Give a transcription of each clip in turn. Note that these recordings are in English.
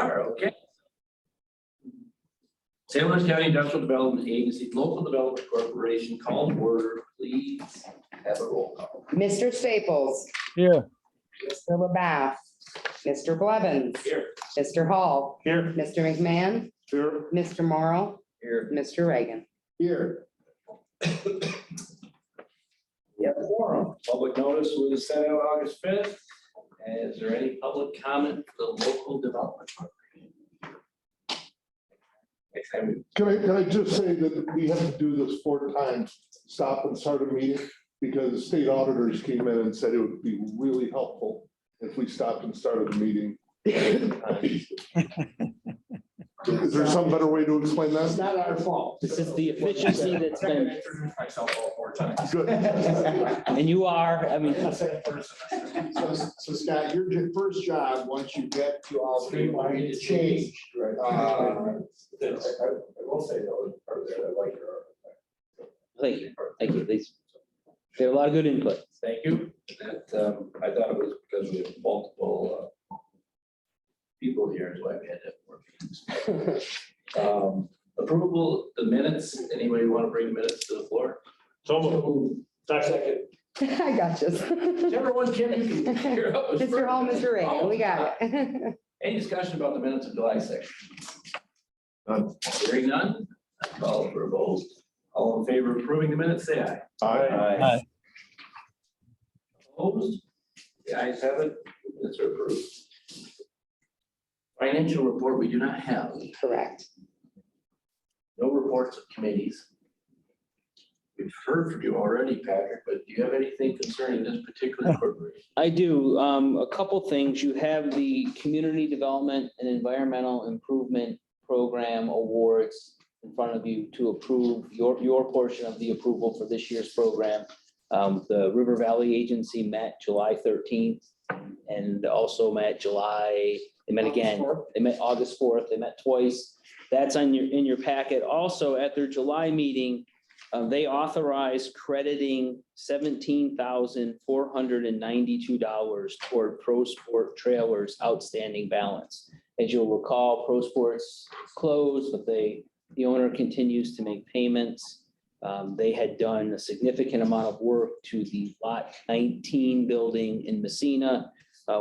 are, okay. St. Louis County Industrial Development Agency, Local Development Corporation, call to order, please have a roll call. Mr. Staples. Here. Mr. LaBath. Mr. Blevins. Here. Mr. Hall. Here. Mr. McMahon. Here. Mr. Morrow. Here. Mr. Reagan. Here. Yep, forum. Public notice was sent out August 5th. Is there any public comment for the local development corporation? Next time Can I just say that we have to do this 4 times, stop and start a meeting, because the state auditors came in and said it would be really helpful if we stopped and started the meeting. Is there some better way to explain It's that? not our fault. This is the efficiency that's been, introduce myself all 4 times. Good. and you are, I mean, So Scott, your first job, once you get to all streamlined, it's changed, right? I will say though, part of that, I like your. thank you, these, there are a lot of good input. Thank you. That, I thought it was because we have multiple people here, is why we had to have more meetings. Approval, the minutes, anybody want to bring the minutes to the floor? So moved. Second. I got you. Whichever one, Kim, you can figure out. was Mr. Hall, first. Mr. Reagan, we got it. Any discussion about the minutes of July 6th? None. Hearing none, I call for a vote. All in favor of approving the minutes, say aye. Aye. Opposed? The ayes have it, minutes are approved. Financial report, we do not have. Correct. No reports of committees. We've heard from you already, Patrick, but do you have anything concerning this particular corporation? I do, a couple things. You have the Community Development and Environmental Improvement Program Awards in front of you to approve your portion of the approval for this year's program. The River Valley Agency met July 13th and also met they met again, they met August 4th, they met twice. That's in your packet. Also at their July meeting, they authorized crediting $17,492 toward Pro Sport Trailers outstanding balance. As you'll recall, Pro Sports closed, but the owner continues to make payments. They had done a significant amount of work to the Lot 19 building in Messina.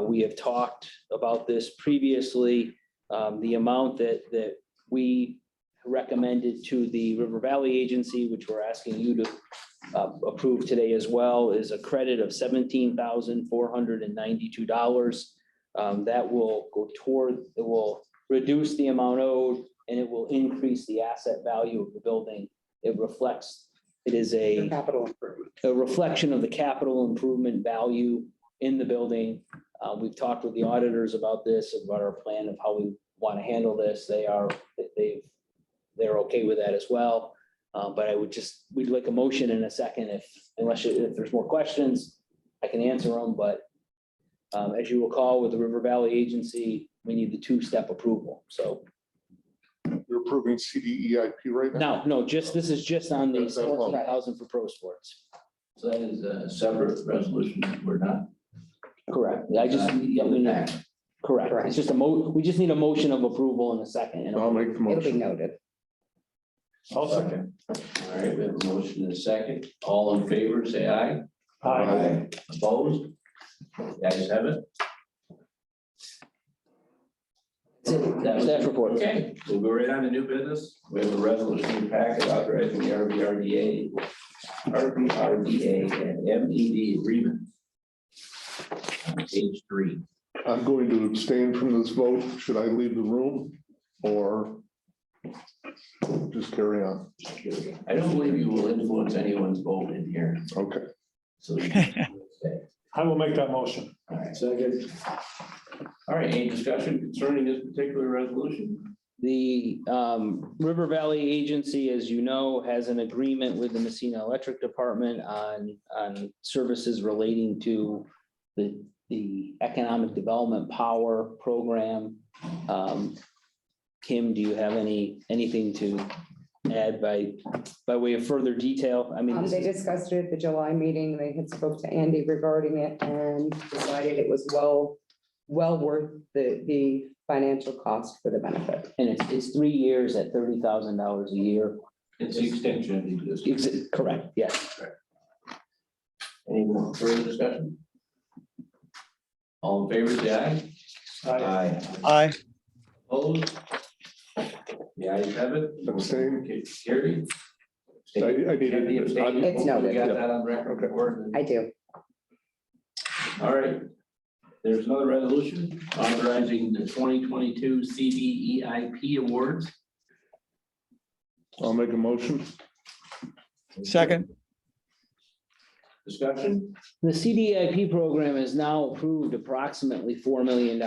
We have talked about this previously. The amount that we recommended to the River Valley Agency, which we're asking you to approve today as well, is a credit of $17,492. That will go toward, it will reduce the amount owed, and it will increase the asset value of the building. It is Capital improvement. a reflection of the capital improvement value in the building. We've talked with the auditors about this, about our plan of how we want to handle this. They're okay with that as well. But we'd like a motion in a second if there's more questions, I can answer them. But as you recall, with the River Valley Agency, we need the 2-step approval. So You're approving CDEIP right now? no, this is just on the That's all. 14,000 for pro sports. So that is a separate resolution. We're not. Correct. Correct. It's just we just need a motion of approval in a second. And I'll make the It'll be motion. noted. I'll second. All right, we have a motion and a second. All in favor, say aye. Aye. Opposed? The ayes have it. Staff report. Okay, we'll go right on to new business. We have a resolution packet authorizing the RVRDA and MED agreement. Page 3. I'm going to abstain from this vote. Should I leave the room or just carry on? I don't believe you will influence anyone's vote in here. Okay. So you can stay. I will make that motion. All right. Second. All right, any discussion concerning this particular resolution? The River Valley Agency, as you know, has an agreement with the Messina Electric Department on services relating to the Economic Development Power Program. Kim, do you have anything to add by way of further detail? I mean, They discussed it at the July meeting. They had spoke to Andy regarding it and decided it was well worth the financial cost for the benefit. And it's 3 years at $30,000 a year. It's the extension of the existing. Correct, yes. Any more further discussion? All in favor, say aye. Aye. Aye. Opposed? The ayes have it. Abstain. Okay, carried. I needed Candy it. abstaining. It's noted. We got that on record. Okay. I do. All right. There's another resolution authorizing the 2022 CDEIP awards. I'll make a motion. Second. Discussion? The CDIP program has now approved approximately $4 million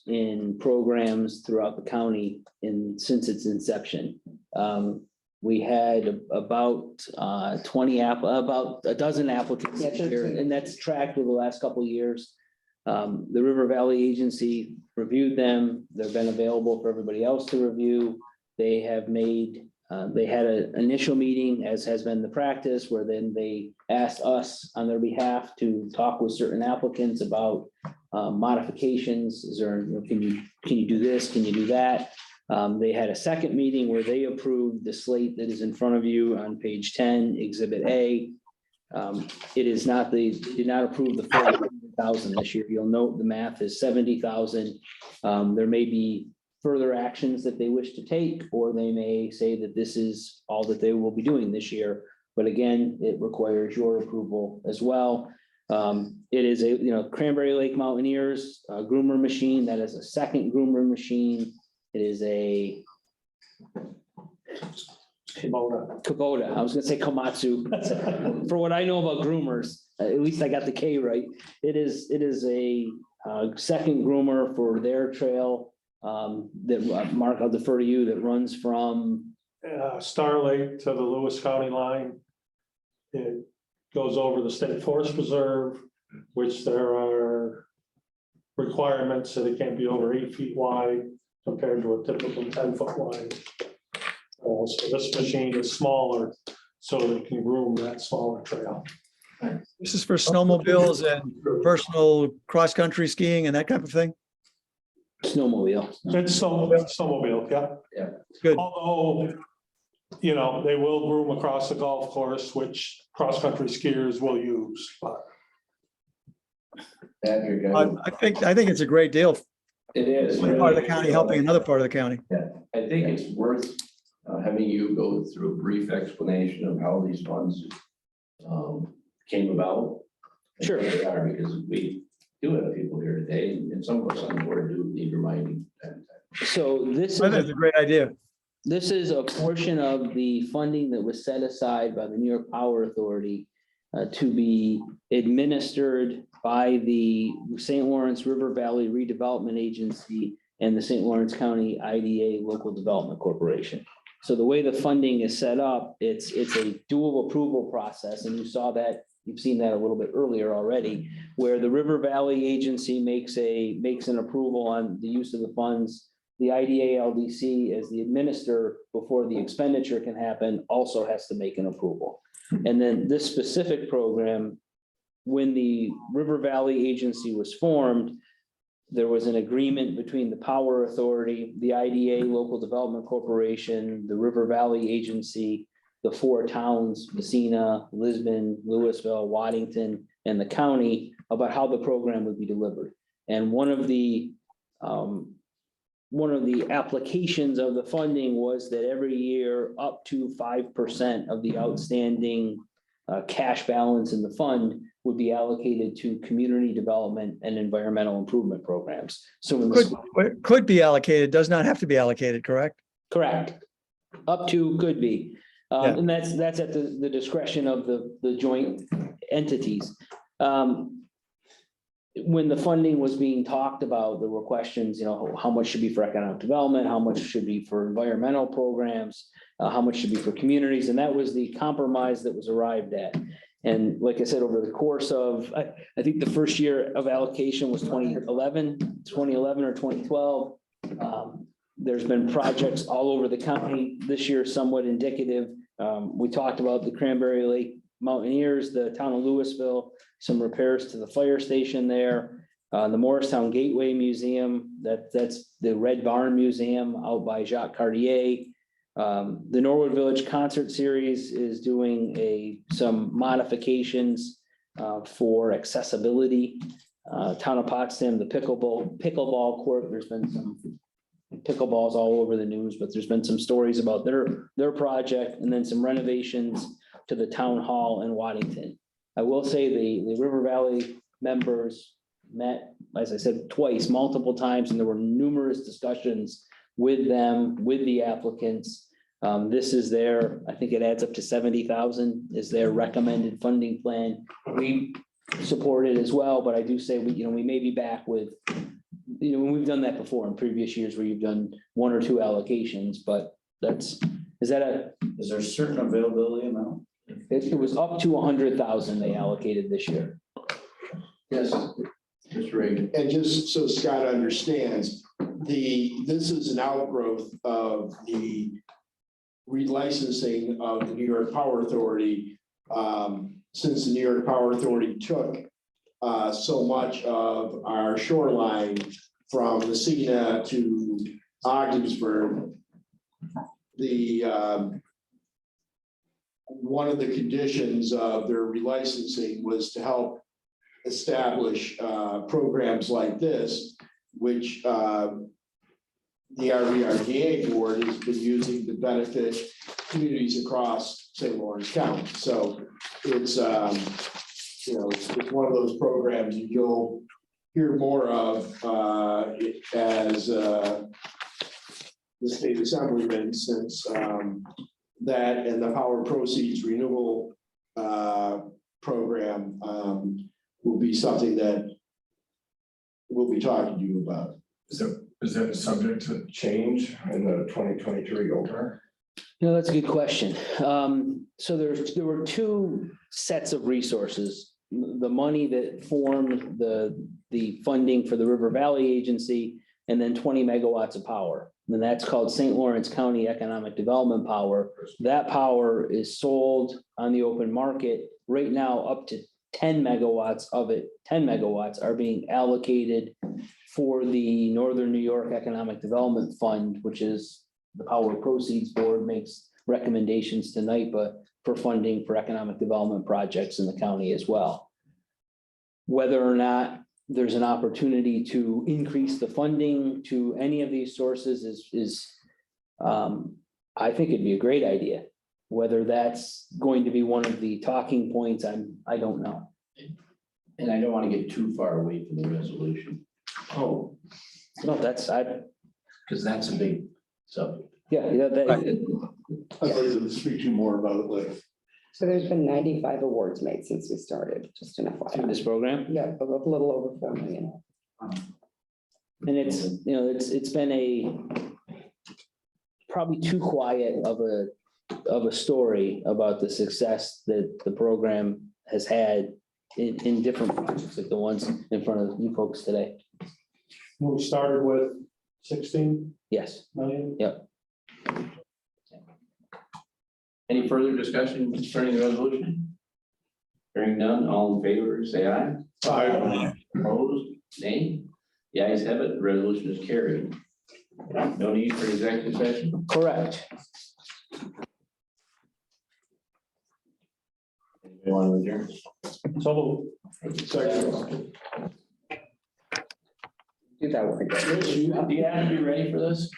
in programs throughout the county since its inception. We had about about a dozen applicants Yeah, this year, 13. and that's tracked over the last couple of years. The River Valley Agency reviewed them. They've been available for everybody else to review. They have made, they had an initial meeting, as has been the practice, where then they asked us on their behalf to talk with certain applicants about modifications. Is there, can you do this? Can you do that? They had a second meeting where they approved the slate that is in front of you on page 10, Exhibit A. It is not, they did not approve the 40,000 this year. You'll note the math is 70,000. There may be further actions that they wish to take, or they may say that this is all that they will be doing this year. But again, it requires your approval as well. It is a, Cranberry Lake Mountaineers groomer machine. That is a second groomer machine. It is a Kubota. I was gonna say Komatsu. For what I know about groomers, at least I got the K right. It is a second groomer for their trail that Mark, I'll defer to you, that runs from Star Lake to the Lewis County line. It goes over the State Forest Preserve, which there are requirements that it can't be over 8 feet wide compared to a typical 10-foot line. So this machine is smaller, so it can groom that smaller trail. This is for snowmobiles and personal cross-country skiing and that type of thing. snowmobile. It's snowmobile, yeah. Good. Although, they will groom across the golf course, which cross-country skiers will use, but I think it's a great deal. It is. One part of the county helping another part of the county. I think it's worth having you go through a brief explanation of how these funds came about. and Sure. what they are, because we do have people here today, and some of us on the board do need reminding. So this I think is, it's a great idea. this is a portion of the funding that was set aside by the New York Power Authority to be administered by the St. Lawrence River Valley Redevelopment Agency and the St. Lawrence County IDA Local Development Corporation. So the way the funding is set up, it's a dual approval process, and you saw that, you've seen that a little bit earlier already, where the River Valley Agency makes an approval on the use of the funds. The IDALDC, as the administrator before the expenditure can happen, also has to make an approval. And then this specific program, when the River Valley Agency was formed, there was an agreement between the Power Authority, the IDA Local Development Corporation, the River Valley Agency, the 4 towns, Messina, Lisbon, Louisville, Waddington, and the county, about how the program would be delivered. And one of the applications of the funding was that every year up to 5% of the outstanding cash balance in the fund would be allocated to community development and environmental improvement programs. So in the Could be allocated, does not have to be allocated, correct? correct, up to could be, Yeah. and that's at the discretion of the joint entities. When the funding was being talked about, there were questions, how much should be for economic development, how much should be for environmental programs, how much should be for communities, and that was the compromise that was arrived at. And like I said, over the course of, I think the first year of allocation was 2011 or 2012. There's been projects all over the county this year, somewhat indicative. We talked about the Cranberry Lake Mountaineers, the town of Louisville, some repairs to the fire station there. The Morristown Gateway Museum, that's the Red Barn Museum out by Jacques Cartier. The Norwood Village Concert Series is doing some modifications for accessibility. Town of Potsdam, the pickleball court, there's been some pickleballs all over the news, but there's been some stories about their project, and then some renovations to the town hall in Waddington. I will say the River Valley members met, as I said, twice, multiple times, and there were numerous discussions with them, with the applicants. This is I think it adds up to 70,000 is their recommended funding plan. We support it as well, but I do say we may be back with, we've done that before in previous years where you've done 1 or 2 allocations, but is there a certain availability amount? It was up to 100,000 they allocated this year. Yes, Mr. Reagan. And just so Scott understands, this is an outgrowth of the relicensing of the New York Power Authority. Since the New York Power Authority took so much of our shoreline from Messina to Ogdensburg, one of the conditions of their relicensing was to help establish programs like this, which the RVRDA board has been using to benefit communities across St. Lawrence County. So it's it's one of those programs that you'll hear more of as the state assemblyman, since that and the power proceeds renewal program will be something that we'll be talking to you about. Is that subject to change in the 2023 opener? No, that's a good question. So there were 2 sets of resources. The money that formed the funding for the River Valley Agency, and then 20 megawatts of power. And that's called St. Lawrence County Economic Development Power. That power is sold on the open market. Right now, up to 10 megawatts of it, 10 megawatts are being allocated for the Northern New York Economic Development Fund, which is the Power Proceeds Board makes recommendations tonight, but for funding for economic development projects in the county as well. Whether or not there's an opportunity to increase the funding to any of these sources is I think it'd be a great idea. Whether that's going to be one of the talking points, I don't know. And I don't want to get too far away from the resolution. Oh, no, Because that's a big subject. yeah. I'd like to speak to you more about it later. So there's been 95 awards made since we started, just an Through this FYI. program. Yeah, a little over 4 million. And it's been probably too quiet of a story about the success that the program has had in different projects, like the ones in front of you folks today. We started with 16 Yes. million. Any further discussion concerning the resolution? Hearing none, all in favor, say aye. Aye. Opposed, nay? The ayes have it, the resolution is carried. No need for executive session? Correct. You want to adjourn? So Second. Do that one. Chris, do you have to be ready for this?